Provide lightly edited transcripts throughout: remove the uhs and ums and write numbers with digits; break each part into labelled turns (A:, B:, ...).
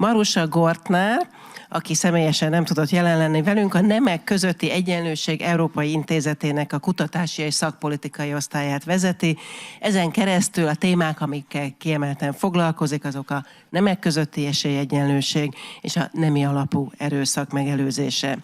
A: Marusa Gortnar, aki személyesen nem tudott jelen lenni velünk, a Nemek Közötti Egyenlőség Európai Intézetének a kutatási és szakpolitikai osztályát vezeti. Ezen keresztül a témák, amikkel kiemelten foglalkozik, azok a nemek közötti esélyegyenlőség és a nemi alapú erőszak megelőzése.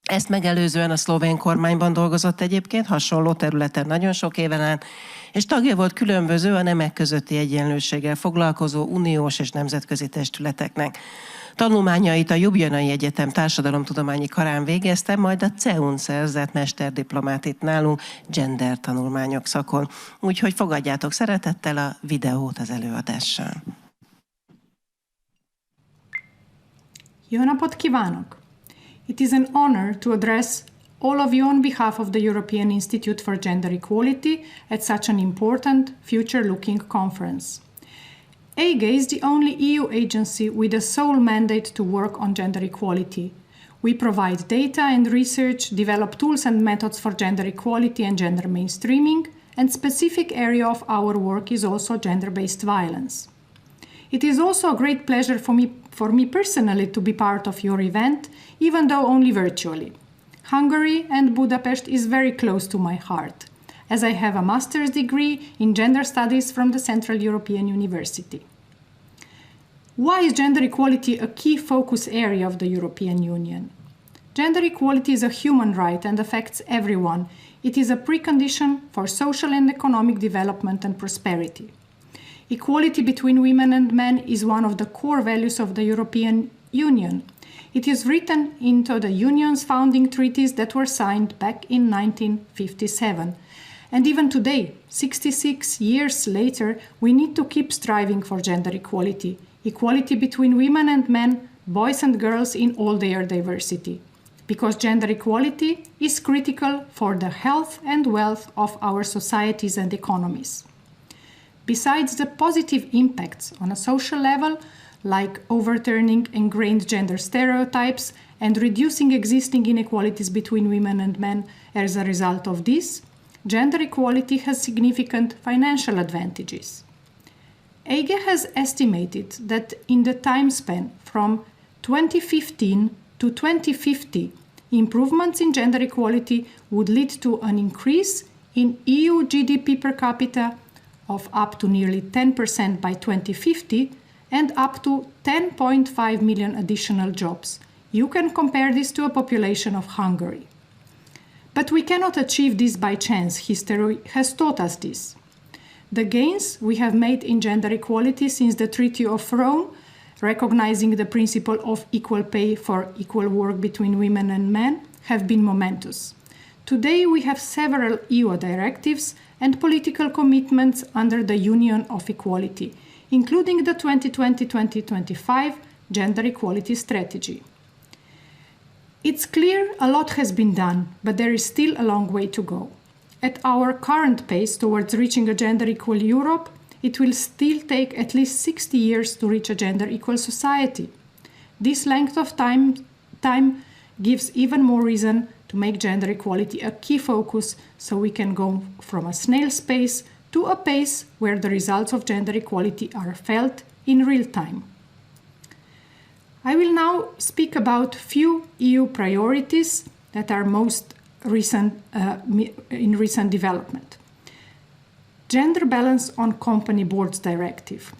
A: Ezt megelőzően a szlovén kormányban dolgozott egyébként, hasonló területen nagyon sok éven át, és tagja volt különböző a nemek közötti egyenlőséggel foglalkozó uniós és nemzetközi testületeknek. Tanulmányait a Ljubljanai Egyetem társadalomtudományi karán végezte, majd a CEU-n szerzett mesterdiplomát itt nálunk gender tanulmányok szakon. Úgyhogy fogadjátok szeretettel a videót az előadással.
B: Jó napot kívánok! It is an honor to address all of you on behalf of the European Institute for Gender Equality at such an important, future-looking conference. EIGE is the only EU agency with a sole mandate to work on gender equality. We provide data and research, develop tools and methods for gender equality and gender mainstreaming, and specific area of our work is also gender-based violence. It is also a great pleasure for me personally to be part of your event, even though only virtually. Hungary and Budapest is very close to my heart, as I have a master's degree in gender studies from the Central European University. Why is gender equality a key focus area of the European Union? Gender equality is a human right and affects everyone. It is a precondition for social and economic development and prosperity. Equality between women and men is one of the core values of the European Union. It is written into the Union's founding treaties that were signed back in 1957. And even today, 66 years later, we need to keep striving for gender equality. Equality between women and men, boys and girls in all their diversity. Because gender equality is critical for the health and wealth of our societies and economies. Besides the positive impacts on a social level, like overturning ingrained gender stereotypes and reducing existing inequalities between women and men as a result of this, gender equality has significant financial advantages. EIGE has estimated that in the time span from 2015 to 2050, improvements in gender equality would lead to an increase in EU GDP per capita of up to nearly 10% by 2050 and up to 10.5 million additional jobs. You can compare this to a population of Hungary. But we cannot achieve this by chance. History has taught us this. The gains we have made in gender equality since the Treaty of Rome, recognizing the principle of equal pay for equal work between women and men, have been momentous. Today we have several EU directives and political commitments under the Union of Equality, including the 2020-2025 Gender Equality Strategy. It's clear a lot has been done, but there is still a long way to go. At our current pace towards reaching a gender equal Europe, it will still take at least 60 years to reach a gender equal society. This length of time gives even more reason to make gender equality a key focus so we can go from a snail's pace to a pace where the results of gender equality are felt in real time. I will now speak about few EU priorities that are most recent in recent development. Gender balance on company boards directive.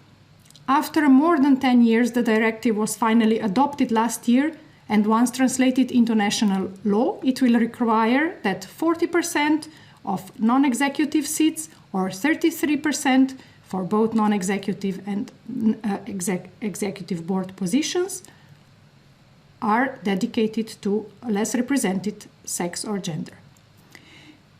B: After more than 10 years, the directive was finally adopted last year, and once translated into national law, it will require that 40% of non-executive seats or 33% for both non-executive and executive board positions are dedicated to a less represented sex or gender.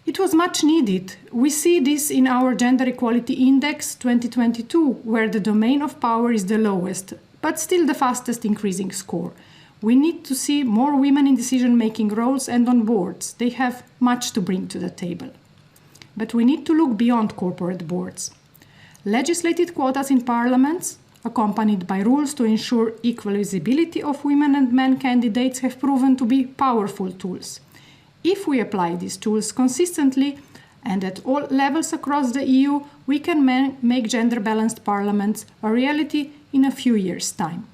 B: It was much needed. We see this in our Gender Equality Index 2022, where the domain of power is the lowest, but still the fastest increasing score. We need to see more women in decision-making roles and on boards. They have much to bring to the table. But we need to look beyond corporate boards. Legislated quotas in parliaments, accompanied by rules to ensure equal visibility of women and men candidates, have proven to be powerful tools. If we apply these tools consistently and at all levels across the EU, we can make gender-balanced parliaments a reality in a few years' time.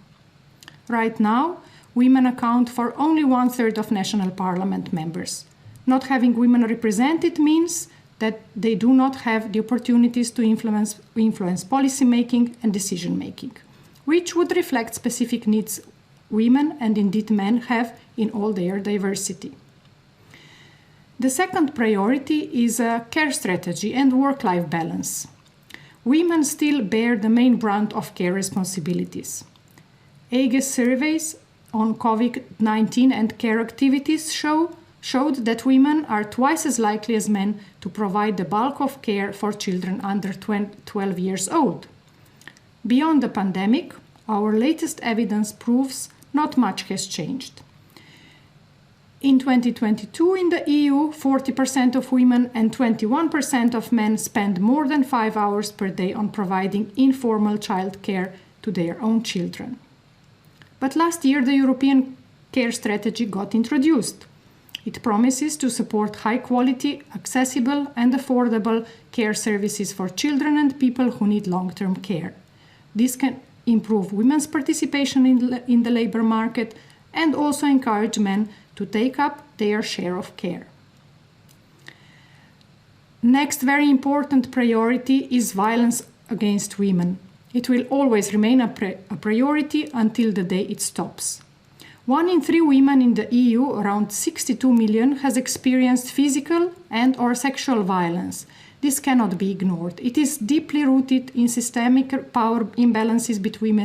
B: Right now, women account for only 1/3 of national parliament members. Not having women represented means that they do not have the opportunities to influence policy making and decision making, which would reflect specific needs women and indeed men have in all their diversity. The second priority is a care strategy and work-life balance. Women still bear the main brunt of care responsibilities. EGE's surveys on COVID-19 and care activities showed that women are twice as likely as men to provide the bulk of care for children under 12 years old. Beyond the pandemic, our latest evidence proves not much has changed. In 2022 in the EU, 40% of women and 21% of men spend more than 5 hours per day on providing informal childcare to their own children. But last year the European Care Strategy got introduced. It promises to support high-quality, accessible and affordable care services for children and people who need long-term care. This can improve women's participation in the labor market and also encourage men to take up their share of care. Next very important priority is violence against women. It will always remain a priority until the day it stops. 1 in 3 women in the EU, around 62 million, has experienced physical and/or sexual violence. This cannot be ignored. It is deeply rooted in systemic power imbalances between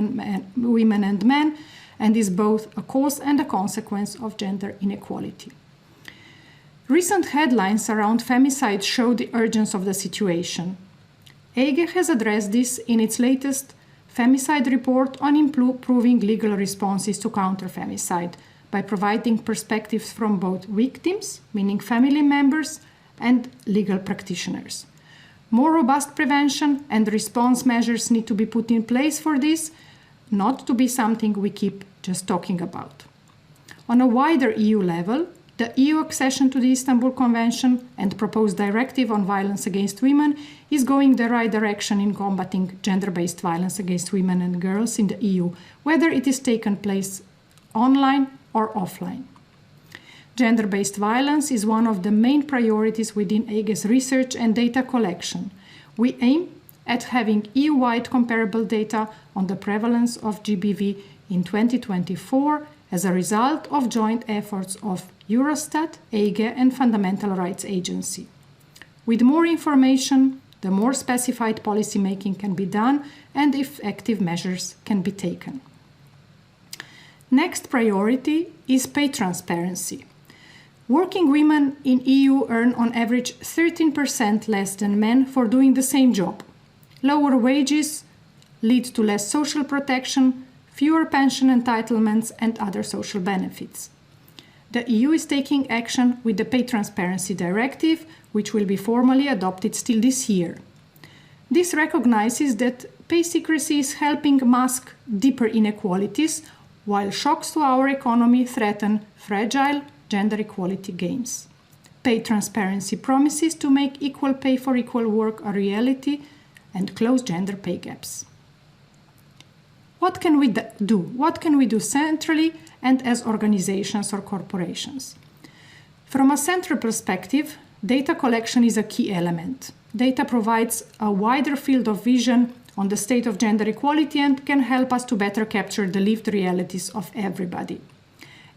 B: women and men, and is both a cause and a consequence of gender inequality. Recent headlines around femicide show the urgency of the situation. EGE has addressed this in its latest femicide report on improving legal responses to counter femicide by providing perspectives from both victims, meaning family members, and legal practitioners. More robust prevention and response measures need to be put in place for this, not to be something we keep just talking about. On a wider EU level, the EU accession to the Istanbul Convention and proposed directive on violence against women is going the right direction in combating gender-based violence against women and girls in the EU, whether it is taken place online or offline. Gender-based violence is one of the main priorities within EGE's research and data collection. We aim at having EU-wide comparable data on the prevalence of GBV in 2024 as a result of joint efforts of Eurostat, EGE, and Fundamental Rights Agency. With more information, the more specified policy making can be done and effective measures can be taken. Next priority is pay transparency. Working women in EU earn on average 13% less than men for doing the same job. Lower wages lead to less social protection, fewer pension entitlements, and other social benefits. The EU is taking action with the Pay Transparency Directive, which will be formally adopted still this year. This recognizes that pay secrecy is helping mask deeper inequalities, while shocks to our economy threaten fragile gender equality gains. Pay transparency promises to make equal pay for equal work a reality and close gender pay gaps. What can we do? What can we do centrally and as organizations or corporations? From a central perspective, data collection is a key element. Data provides a wider field of vision on the state of gender equality and can help us to better capture the lived realities of everybody.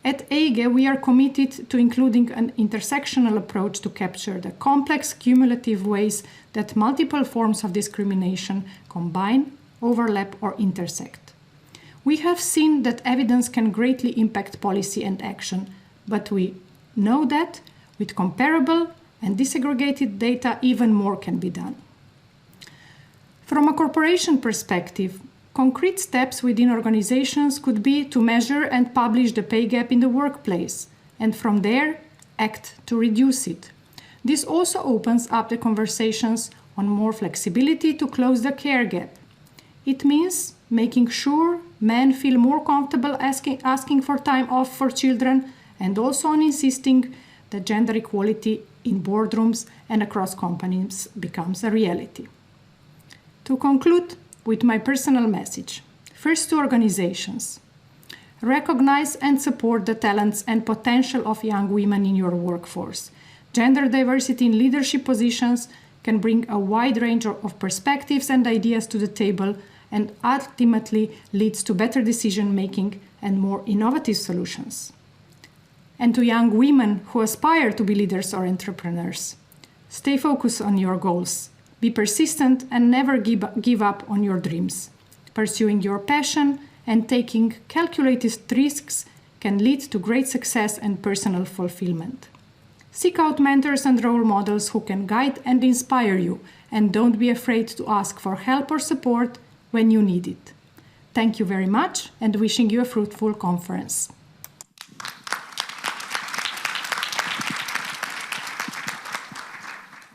B: At EGE, we are committed to including an intersectional approach to capture the complex, cumulative ways that multiple forms of discrimination combine, overlap, or intersect. We have seen that evidence can greatly impact policy and action, but we know that with comparable and disaggregated data, even more can be done. From a corporation perspective, concrete steps within organizations could be to measure and publish the pay gap in the workplace, and from there, act to reduce it. This also opens up the conversations on more flexibility to close the care gap. It means making sure men feel more comfortable asking for time off for children, and also on insisting that gender equality in boardrooms and across companies becomes a reality. To conclude with my personal message, first to organizations. Recognize and support the talents and potential of young women in your workforce. Gender diversity in leadership positions can bring a wide range of perspectives and ideas to the table and ultimately leads to better decision-making and more innovative solutions. And to young women who aspire to be leaders or entrepreneurs, stay focused on your goals. Be persistent and never give up on your dreams. Pursuing your passion and taking calculated risks can lead to great success and personal fulfillment. Seek out mentors and role models who can guide and inspire you, and don't be afraid to ask for help or support when you need it. Thank you very much, and wishing you a fruitful conference.